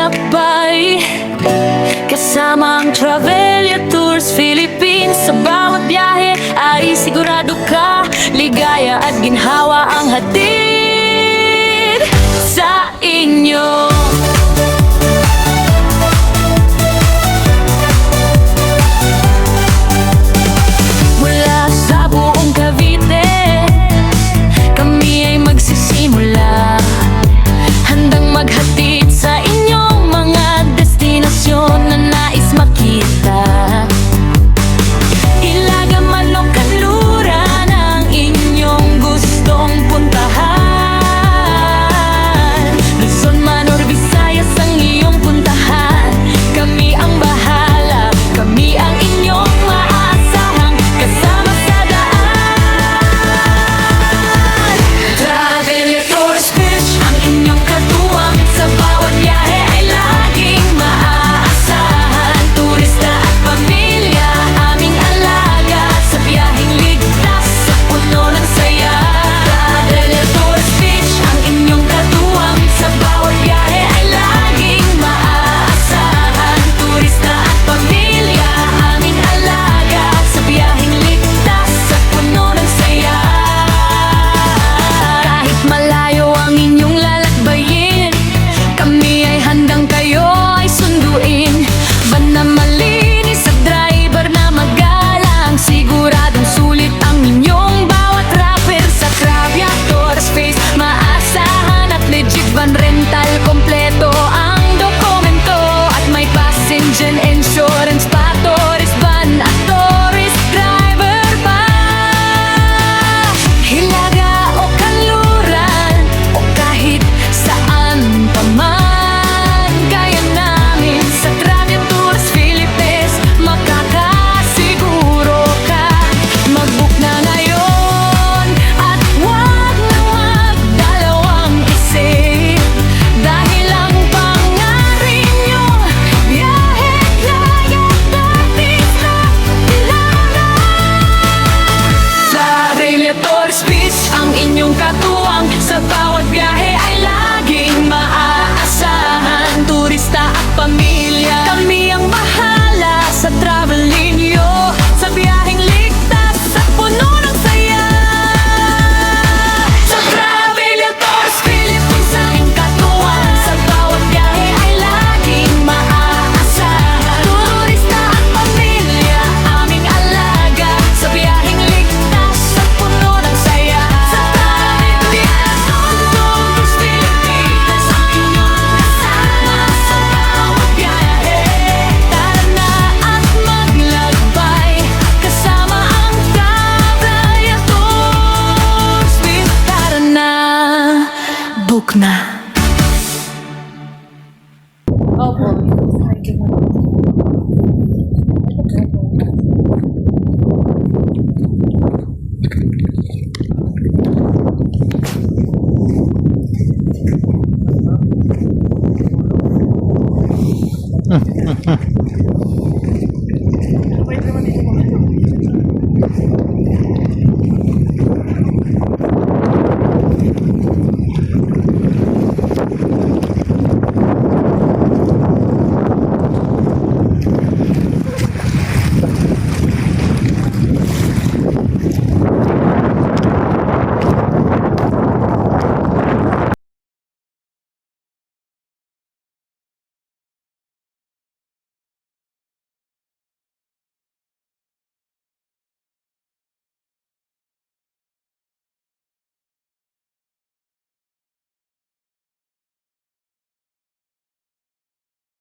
maglakbay kasama ang Travelia Tours Philippines. Sa bawat biyahe ay sigurado ka, ligaya at ginhawa ang hatid sa inyo. Mula sa buong Cavite, kami ay magsisimula, handang maghatid sa inyong mga destinasyon na nais makita. Hilaga man o kanluran ang inyong gustong puntahan, Luzon man or Visayas ang iyong puntahan, kami ang bahala, kami ang inyong maasahang kasama sa daan. Travelia Tours Beach, ang inyong katuwang, sa bawat biyahe ay laging maaasahan. Turista at pamilya, aming alaga, sa biyaheng ligtas, sa puno ng saya. Travelia Tours Beach, ang inyong katuwang, sa bawat biyahe ay laging maaasahan. Turista at pamilya, aming alaga, sa biyaheng ligtas, sa puno ng saya. Kahit malayo ang inyong lalakbayin, kami ay handang kayo ay sunduin. Van na malinis at driver na magalang, siguradong sulit ang inyong bawat rapper sa Travelia Tours Space. Maasahan at legit van rental, kompleto ang dokumento at may passenger insurance pa, tourist van at tourist driver pa. Hilaga o kanluran o kahit saan pa man, kaya namin sa Travelia Tours Philippines makakasiguro ka. Mag-book na ngayon at wag na magdalawang isip, dahil ang pangarin nyo, biyahe laya tatis na ilaga. Travelia Tours Beach, ang inyong katuwang, sa bawat biyahe ay laging maaasahan. Turista at pamilya, kami ang bahala sa travel ninyo, sa biyaheng ligtas, sa puno ng saya. Sa Travelia Tours Philippines, ang katuwang, sa bawat biyahe ay laging maaasahan. Turista at pamilya, aming alaga, sa biyaheng ligtas, sa puno ng saya. Sa Travelia Tours Philippines, ang inyong kasama sa bawat biyahe. Tara na at maglakbay kasama ang Travelia Tours Philippines. Tara na, book na. Opo.